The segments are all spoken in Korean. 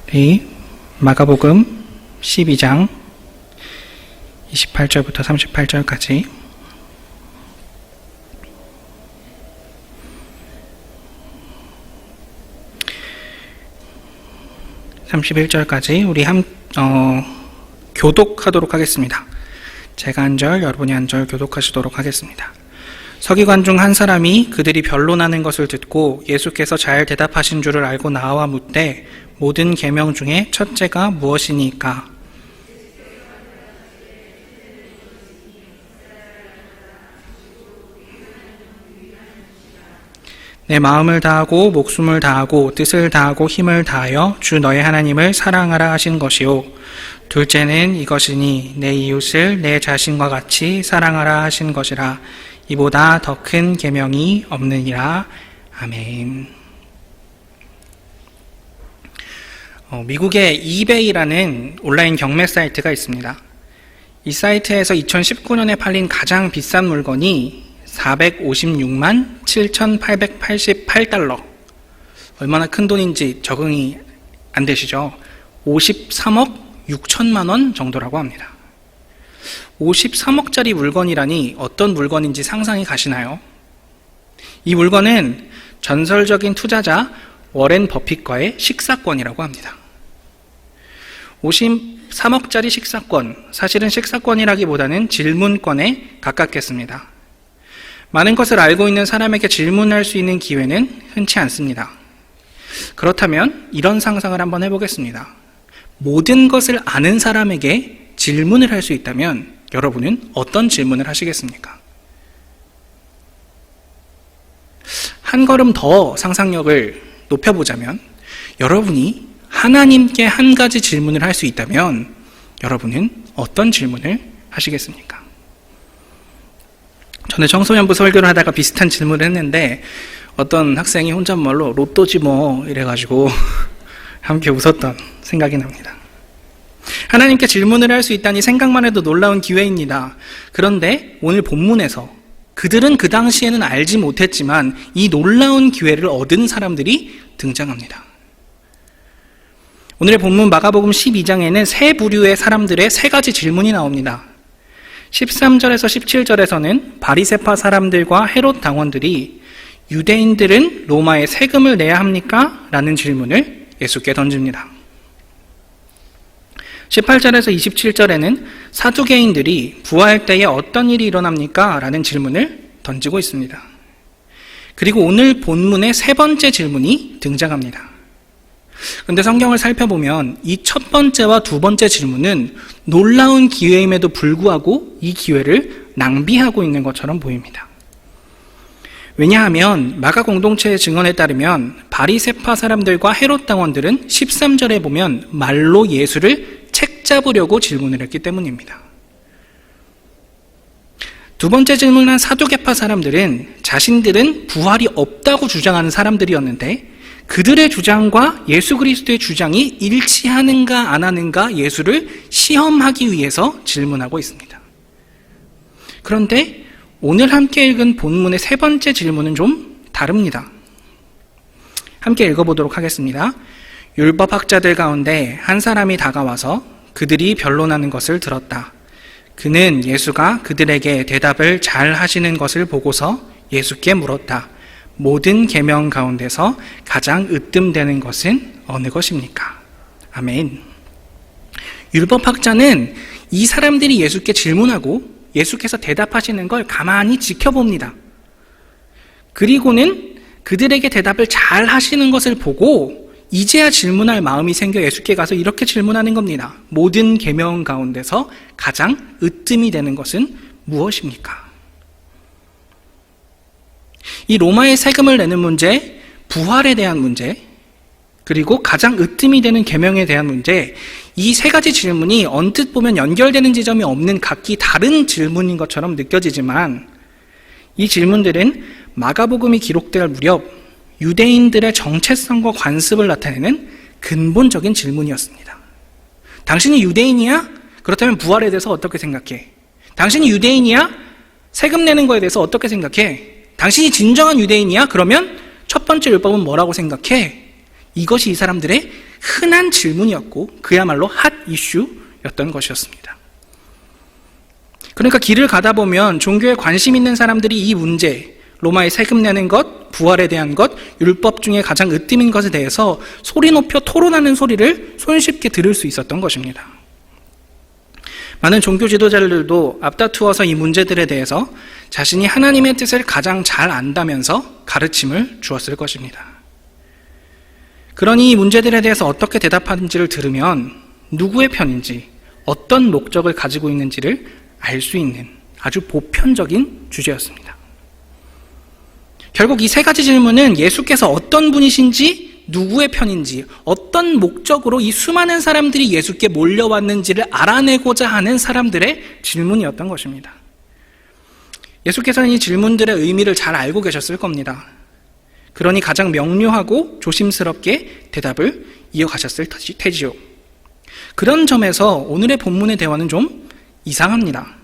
우리 마가복음 12장 28절부터 38절까지 31절까지 우리 교독하도록 하겠습니다. 제가 한 절, 여러분이 한 절 교독하시도록 하겠습니다. 서기관 중 한 사람이 그들이 변론하는 것을 듣고 예수께서 잘 대답하신 줄을 알고 나와 묻되 모든 계명 중에 첫째가 무엇이니까? 내 마음을 다하고 목숨을 다하고 뜻을 다하고 힘을 다하여 주 너의 하나님을 사랑하라 하신 것이요 둘째는 이것이니 내 이웃을 내 자신과 같이 사랑하라 하신 것이라. 이보다 더 큰 계명이 없느니라. 아멘. 미국의 이베이라는 온라인 경매 사이트가 있습니다. 이 사이트에서 2019년에 팔린 가장 비싼 물건이 456만 7,888달러. 얼마나 큰 돈인지 적응이 안 되시죠? 53억 6천만 원 정도라고 합니다. 53억짜리 물건이라니 어떤 물건인지 상상이 가시나요? 이 물건은 전설적인 투자자 워렌 버핏과의 식사권이라고 합니다. 53억짜리 식사권, 사실은 식사권이라기보다는 질문권에 가깝겠습니다. 많은 것을 알고 있는 사람에게 질문할 수 있는 기회는 흔치 않습니다. 그렇다면 이런 상상을 한번 해보겠습니다. 모든 것을 아는 사람에게 질문을 할 수 있다면 여러분은 어떤 질문을 하시겠습니까? 한 걸음 더 상상력을 높여보자면 여러분이 하나님께 한 가지 질문을 할 수 있다면 여러분은 어떤 질문을 하시겠습니까? 전에 청소년부 설교를 하다가 비슷한 질문을 했는데 어떤 학생이 혼잣말로 로또지 뭐 이래가지고 함께 웃었던 생각이 납니다. 하나님께 질문을 할 수 있다니 생각만 해도 놀라운 기회입니다. 그런데 오늘 본문에서 그들은 그 당시에는 알지 못했지만 이 놀라운 기회를 얻은 사람들이 등장합니다. 오늘의 본문 마가복음 12장에는 세 부류의 사람들의 세 가지 질문이 나옵니다. 13절에서 17절에서는 바리새파 사람들과 헤롯 당원들이 유대인들은 로마에 세금을 내야 합니까? 라는 질문을 예수께 던집니다. 18절에서 27절에는 사두개인들이 부활 때에 어떤 일이 일어납니까? 라는 질문을 던지고 있습니다. 그리고 오늘 본문의 세 번째 질문이 등장합니다. 그런데 성경을 살펴보면 이 첫 번째와 두 번째 질문은 놀라운 기회임에도 불구하고 이 기회를 낭비하고 있는 것처럼 보입니다. 왜냐하면 마가 공동체의 증언에 따르면 바리새파 사람들과 헤롯 당원들은 13절에 보면 말로 예수를 책 잡으려고 질문을 했기 때문입니다. 두 번째 질문한 사두개파 사람들은 자신들은 부활이 없다고 주장하는 사람들이었는데 그들의 주장과 예수 그리스도의 주장이 일치하는가 안 하는가 예수를 시험하기 위해서 질문하고 있습니다. 그런데 오늘 함께 읽은 본문의 세 번째 질문은 좀 다릅니다. 함께 읽어보도록 하겠습니다. 율법학자들 가운데 한 사람이 다가와서 그들이 변론하는 것을 들었다. 그는 예수가 그들에게 대답을 잘 하시는 것을 보고서 예수께 물었다. 모든 계명 가운데서 가장 으뜸되는 것은 어느 것입니까? 아멘. 율법학자는 이 사람들이 예수께 질문하고 예수께서 대답하시는 걸 가만히 지켜봅니다. 그리고는 그들에게 대답을 잘 하시는 것을 보고 이제야 질문할 마음이 생겨 예수께 가서 이렇게 질문하는 겁니다. 모든 계명 가운데서 가장 으뜸이 되는 것은 무엇입니까? 이 로마의 세금을 내는 문제, 부활에 대한 문제, 그리고 가장 으뜸이 되는 계명에 대한 문제, 이 세 가지 질문이 언뜻 보면 연결되는 지점이 없는 각기 다른 질문인 것처럼 느껴지지만 이 질문들은 마가복음이 기록될 무렵 유대인들의 정체성과 관습을 나타내는 근본적인 질문이었습니다. 당신이 유대인이야? 그렇다면 부활에 대해서 어떻게 생각해? 당신이 유대인이야? 세금 내는 거에 대해서 어떻게 생각해? 당신이 진정한 유대인이야? 그러면 첫 번째 율법은 뭐라고 생각해? 이것이 이 사람들의 흔한 질문이었고 그야말로 핫 이슈였던 것이었습니다. 그러니까 길을 가다 보면 종교에 관심 있는 사람들이 이 문제, 로마에 세금 내는 것, 부활에 대한 것, 율법 중에 가장 으뜸인 것에 대해서 소리 높여 토론하는 소리를 손쉽게 들을 수 있었던 것입니다. 많은 종교 지도자들도 앞다투어서 이 문제들에 대해서 자신이 하나님의 뜻을 가장 잘 안다면서 가르침을 주었을 것입니다. 그러니 이 문제들에 대해서 어떻게 대답하는지를 들으면 누구의 편인지, 어떤 목적을 가지고 있는지를 알 수 있는 아주 보편적인 주제였습니다. 결국 이 세 가지 질문은 예수께서 어떤 분이신지, 누구의 편인지, 어떤 목적으로 이 수많은 사람들이 예수께 몰려왔는지를 알아내고자 하는 사람들의 질문이었던 것입니다. 예수께서는 이 질문들의 의미를 잘 알고 계셨을 겁니다. 그러니 가장 명료하고 조심스럽게 대답을 이어가셨을 테지요. 그런 점에서 오늘의 본문의 대화는 좀 이상합니다.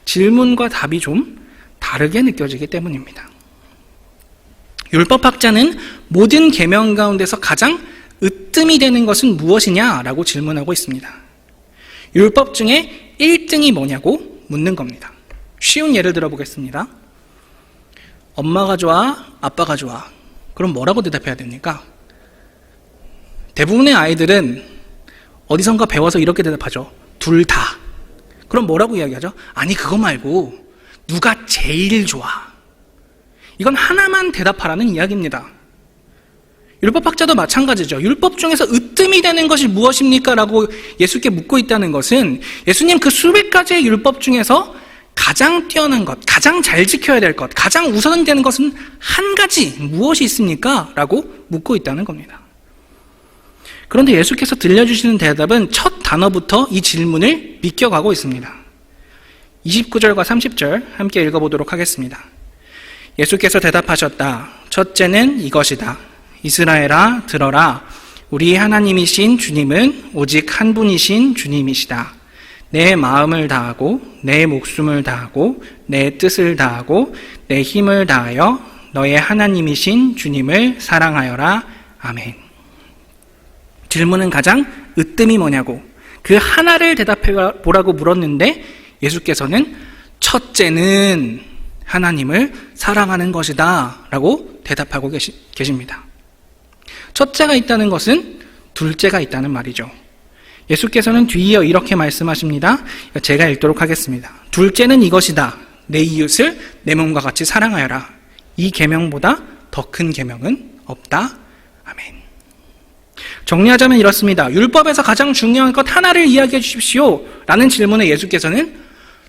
질문과 답이 좀 다르게 느껴지기 때문입니다. 율법학자는 모든 계명 가운데서 가장 으뜸이 되는 것은 무엇이냐라고 질문하고 있습니다. 율법 중에 1등이 뭐냐고 묻는 겁니다. 쉬운 예를 들어보겠습니다. 엄마가 좋아, 아빠가 좋아. 그럼 뭐라고 대답해야 됩니까? 대부분의 아이들은 어디선가 배워서 이렇게 대답하죠. 둘 다. 그럼 뭐라고 이야기하죠? 아니 그거 말고 누가 제일 좋아? 이건 하나만 대답하라는 이야기입니다. 율법학자도 마찬가지죠. 율법 중에서 으뜸이 되는 것이 무엇입니까? 라고 예수께 묻고 있다는 것은 예수님 그 수백 가지의 율법 중에서 가장 뛰어난 것, 가장 잘 지켜야 될 것, 가장 우선되는 것은 한 가지 무엇이 있습니까? 라고 묻고 있다는 겁니다. 그런데 예수께서 들려주시는 대답은 첫 단어부터 이 질문을 비껴가고 있습니다. 29절과 30절 함께 읽어보도록 하겠습니다. 예수께서 대답하셨다. 첫째는 이것이다. 이스라엘아 들어라. 우리 하나님이신 주님은 오직 한 분이신 주님이시다. 내 마음을 다하고 내 목숨을 다하고 내 뜻을 다하고 내 힘을 다하여 너의 하나님이신 주님을 사랑하여라. 아멘. 질문은 가장 으뜸이 뭐냐고 그 하나를 대답해 보라고 물었는데 예수께서는 첫째는 하나님을 사랑하는 것이다 라고 대답하고 계십니다. 첫째가 있다는 것은 둘째가 있다는 말이죠. 예수께서는 뒤이어 이렇게 말씀하십니다. 제가 읽도록 하겠습니다. 둘째는 이것이다. 내 이웃을 내 몸과 같이 사랑하여라. 이 계명보다 더 큰 계명은 없다. 아멘. 정리하자면 이렇습니다. 율법에서 가장 중요한 것 하나를 이야기해 주십시오 라는 질문에 예수께서는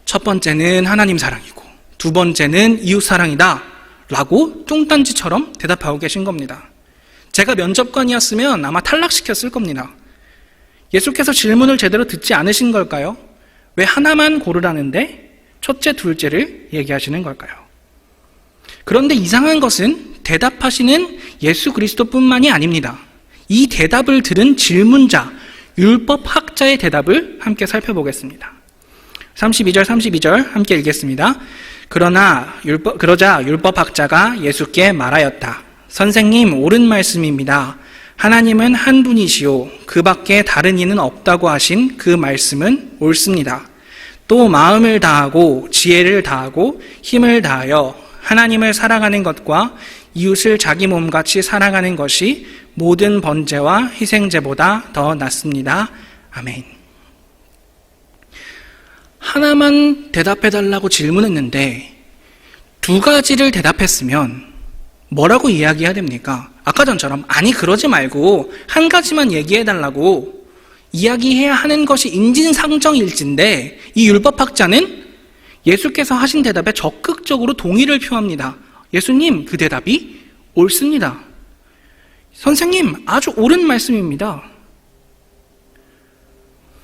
첫 번째는 하나님 사랑이고 두 번째는 이웃 사랑이다 라고 뚱딴지처럼 대답하고 계신 겁니다. 제가 면접관이었으면 아마 탈락시켰을 겁니다. 예수께서 질문을 제대로 듣지 않으신 걸까요? 왜 하나만 고르라는데 첫째, 둘째를 얘기하시는 걸까요? 그런데 이상한 것은 대답하시는 예수 그리스도뿐만이 아닙니다. 이 대답을 들은 질문자, 율법학자의 대답을 함께 살펴보겠습니다. 32절 함께 읽겠습니다. 그러자 율법학자가 예수께 말하였다. 선생님, 옳은 말씀입니다. 하나님은 한 분이시오. 그 밖에 다른 이는 없다고 하신 그 말씀은 옳습니다. 또 마음을 다하고 지혜를 다하고 힘을 다하여 하나님을 사랑하는 것과 이웃을 자기 몸같이 사랑하는 것이 모든 번제와 희생제보다 더 낫습니다. 아멘. 하나만 대답해달라고 질문했는데 두 가지를 대답했으면 뭐라고 이야기해야 됩니까? 아까 전처럼 아니 그러지 말고 한 가지만 얘기해달라고 이야기해야 하는 것이 인진상정일진데 이 율법학자는 예수께서 하신 대답에 적극적으로 동의를 표합니다. 예수님, 그 대답이 옳습니다. 선생님, 아주 옳은 말씀입니다.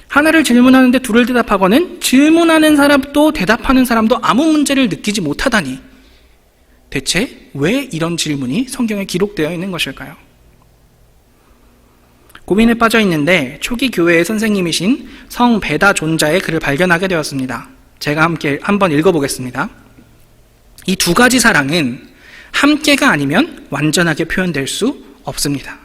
하나를 질문하는데 둘을 대답하고는 질문하는 사람도 대답하는 사람도 아무 문제를 느끼지 못하다니 대체 왜 이런 질문이 성경에 기록되어 있는 것일까요? 고민에 빠져 있는데 초기 교회의 선생님이신 성 베다 존자의 글을 발견하게 되었습니다. 제가 함께 한번 읽어보겠습니다. 이 두 가지 사랑은 함께가 아니면 완전하게 표현될 수 없습니다.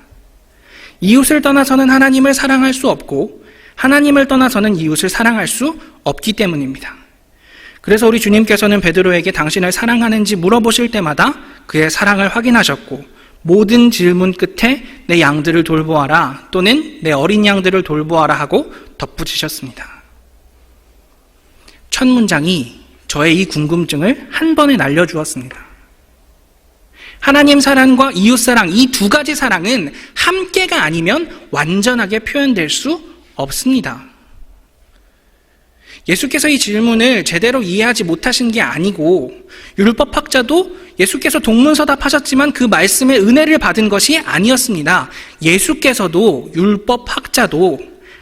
이웃을 떠나서는 하나님을 사랑할 수 없고 하나님을 떠나서는 이웃을 사랑할 수 없기 때문입니다. 그래서 우리 주님께서는 베드로에게 당신을 사랑하는지 물어보실 때마다 그의 사랑을 확인하셨고 모든 질문 끝에 내 양들을 돌보아라 또는 내 어린 양들을 돌보아라 하고 덧붙이셨습니다. 첫 문장이 저의 이 궁금증을 한 번에 날려주었습니다. 하나님 사랑과 이웃 사랑, 이 두 가지 사랑은 함께가 아니면 완전하게 표현될 수 없습니다. 예수께서 이 질문을 제대로 이해하지 못하신 게 아니고 율법학자도 예수께서 동문서답하셨지만 그 말씀의 은혜를 받은 것이 아니었습니다. 예수께서도 율법학자도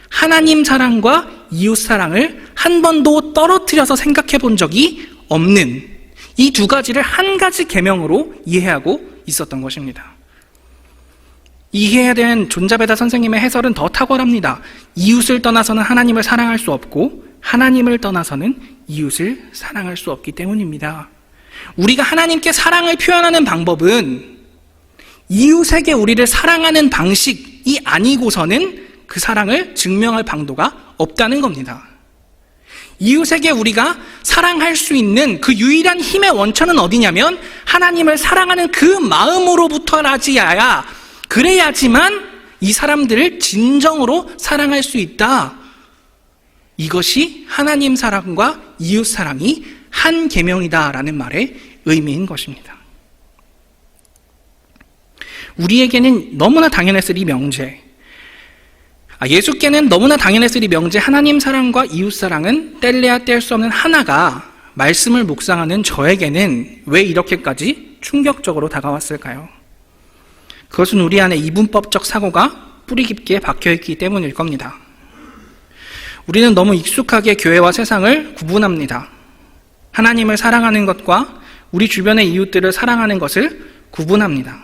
하나님 사랑과 이웃 사랑을 한 번도 떨어뜨려서 생각해 본 적이 없는 이 두 가지를 한 가지 계명으로 이해하고 있었던 것입니다. 이해에 대한 존자베다 선생님의 해설은 더 탁월합니다. 이웃을 떠나서는 하나님을 사랑할 수 없고 하나님을 떠나서는 이웃을 사랑할 수 없기 때문입니다. 우리가 하나님께 사랑을 표현하는 방법은 이웃에게 우리를 사랑하는 방식이 아니고서는 그 사랑을 증명할 방도가 없다는 겁니다. 이웃에게 우리가 사랑할 수 있는 그 유일한 힘의 원천은 어디냐면 하나님을 사랑하는 그 마음으로부터라지야 그래야지만 이 사람들을 진정으로 사랑할 수 있다. 이것이 하나님 사랑과 이웃 사랑이 한 계명이다라는 말의 의미인 것입니다. 우리에게는 너무나 당연했을 이 명제, 예수께는 너무나 당연했을 이 명제 하나님 사랑과 이웃 사랑은 뗄래야 뗄 수 없는 하나가 말씀을 묵상하는 저에게는 왜 이렇게까지 충격적으로 다가왔을까요? 그것은 우리 안에 이분법적 사고가 뿌리 깊게 박혀있기 때문일 겁니다. 우리는 너무 익숙하게 교회와 세상을 구분합니다. 하나님을 사랑하는 것과 우리 주변의 이웃들을 사랑하는 것을 구분합니다.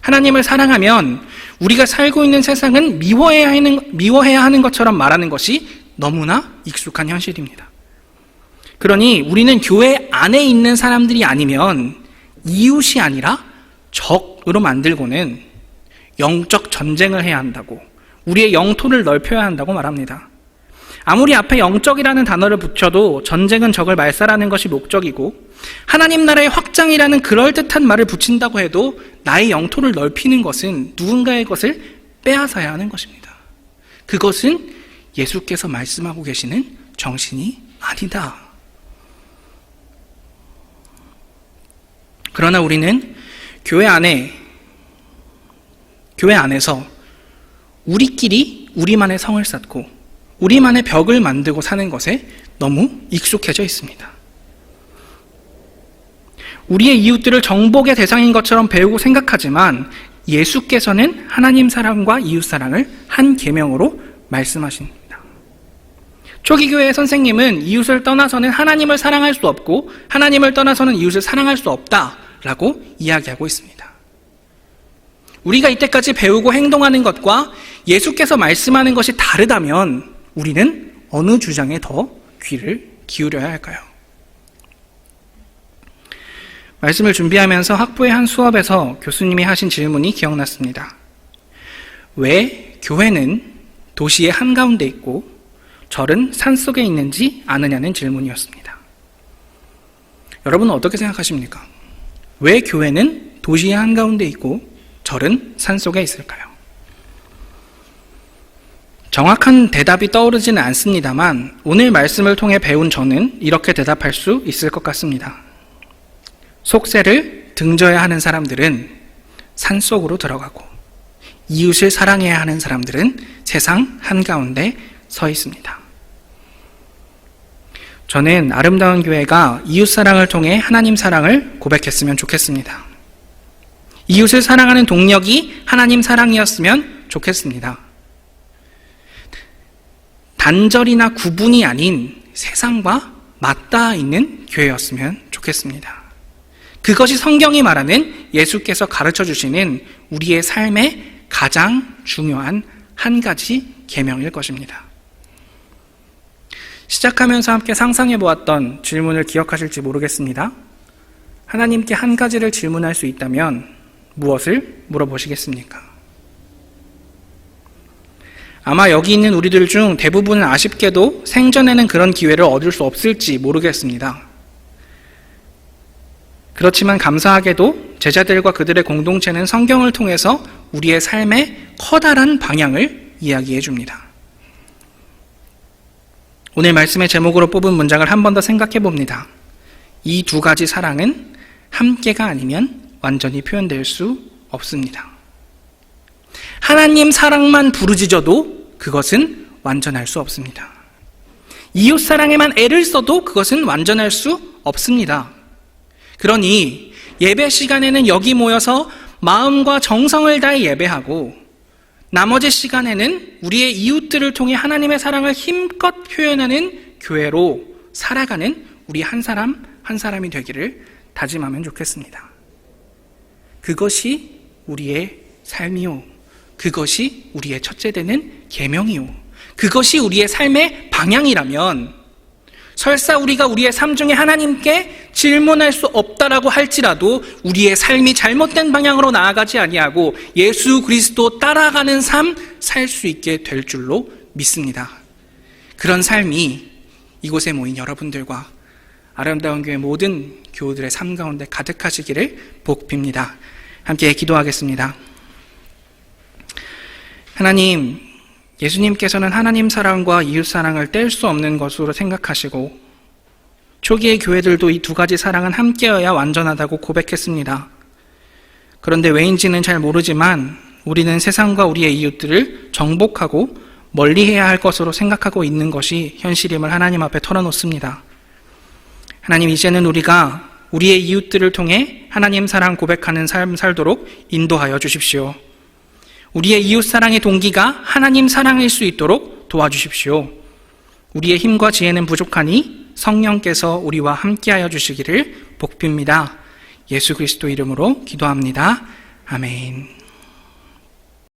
하나님을 사랑하면 우리가 살고 있는 세상은 미워해야 하는 것처럼 말하는 것이 너무나 익숙한 현실입니다. 그러니 우리는 교회 안에 있는 사람들이 아니면 이웃이 아니라 적으로 만들고는 영적 전쟁을 해야 한다고, 우리의 영토를 넓혀야 한다고 말합니다. 아무리 앞에 영적이라는 단어를 붙여도 전쟁은 적을 말살하는 것이 목적이고 하나님 나라의 확장이라는 그럴듯한 말을 붙인다고 해도 나의 영토를 넓히는 것은 누군가의 것을 빼앗아야 하는 것입니다. 그것은 예수께서 말씀하고 계시는 정신이 아니다. 그러나 우리는 교회 안에서 우리끼리 우리만의 성을 쌓고 우리만의 벽을 만들고 사는 것에 너무 익숙해져 있습니다. 우리의 이웃들을 정복의 대상인 것처럼 배우고 생각하지만 예수께서는 하나님 사랑과 이웃 사랑을 한 계명으로 말씀하십니다. 초기 교회의 선생님은 이웃을 떠나서는 하나님을 사랑할 수 없고 하나님을 떠나서는 이웃을 사랑할 수 없다라고 이야기하고 있습니다. 우리가 이때까지 배우고 행동하는 것과 예수께서 말씀하는 것이 다르다면 우리는 어느 주장에 더 귀를 기울여야 할까요? 말씀을 준비하면서 학부의 한 수업에서 교수님이 하신 질문이 기억났습니다. 왜 교회는 도시의 한가운데 있고 절은 산속에 있는지 아느냐는 질문이었습니다. 여러분은 어떻게 생각하십니까? 왜 교회는 도시의 한가운데 있고 절은 산속에 있을까요? 정확한 대답이 떠오르지는 않습니다만 오늘 말씀을 통해 배운 저는 이렇게 대답할 수 있을 것 같습니다. 속세를 등져야 하는 사람들은 산속으로 들어가고 이웃을 사랑해야 하는 사람들은 세상 한가운데 서 있습니다. 저는 아름다운 교회가 이웃 사랑을 통해 하나님 사랑을 고백했으면 좋겠습니다. 이웃을 사랑하는 동력이 하나님 사랑이었으면 좋겠습니다. 단절이나 구분이 아닌 세상과 맞닿아 있는 교회였으면 좋겠습니다. 그것이 성경이 말하는 예수께서 가르쳐 주시는 우리의 삶의 가장 중요한 한 가지 계명일 것입니다. 시작하면서 함께 상상해 보았던 질문을 기억하실지 모르겠습니다. 하나님께 한 가지를 질문할 수 있다면 무엇을 물어보시겠습니까? 아마 여기 있는 우리들 중 대부분은 아쉽게도 생전에는 그런 기회를 얻을 수 없을지 모르겠습니다. 그렇지만 감사하게도 제자들과 그들의 공동체는 성경을 통해서 우리의 삶의 커다란 방향을 이야기해 줍니다. 오늘 말씀의 제목으로 뽑은 문장을 한 번 더 생각해 봅니다. 이 두 가지 사랑은 함께가 아니면 완전히 표현될 수 없습니다. 하나님 사랑만 부르짖어도 그것은 완전할 수 없습니다. 이웃 사랑에만 애를 써도 그것은 완전할 수 없습니다. 그러니 예배 시간에는 여기 모여서 마음과 정성을 다해 예배하고 나머지 시간에는 우리의 이웃들을 통해 하나님의 사랑을 힘껏 표현하는 교회로 살아가는 우리 한 사람 한 사람이 되기를 다짐하면 좋겠습니다. 그것이 우리의 삶이요. 그것이 우리의 첫째 되는 계명이요. 그것이 우리의 삶의 방향이라면 설사 우리가 우리의 삶 중에 하나님께 질문할 수 없다라고 할지라도 우리의 삶이 잘못된 방향으로 나아가지 아니하고 예수 그리스도 따라가는 삶 살 수 있게 될 줄로 믿습니다. 그런 삶이 이곳에 모인 여러분들과 아름다운 교회 모든 교우들의 삶 가운데 가득하시기를 복빕니다. 함께 기도하겠습니다. 하나님, 예수님께서는 하나님 사랑과 이웃 사랑을 뗄 수 없는 것으로 생각하시고 초기의 교회들도 이 두 가지 사랑은 함께여야 완전하다고 고백했습니다. 그런데 왜인지는 잘 모르지만 우리는 세상과 우리의 이웃들을 정복하고 멀리해야 할 것으로 생각하고 있는 것이 현실임을 하나님 앞에 털어놓습니다. 하나님, 이제는 우리가 우리의 이웃들을 통해 하나님 사랑 고백하는 삶 살도록 인도하여 주십시오. 우리의 이웃 사랑의 동기가 하나님 사랑일 수 있도록 도와주십시오. 우리의 힘과 지혜는 부족하니 성령께서 우리와 함께하여 주시기를 복빕니다. 예수 그리스도 이름으로 기도합니다. 아멘.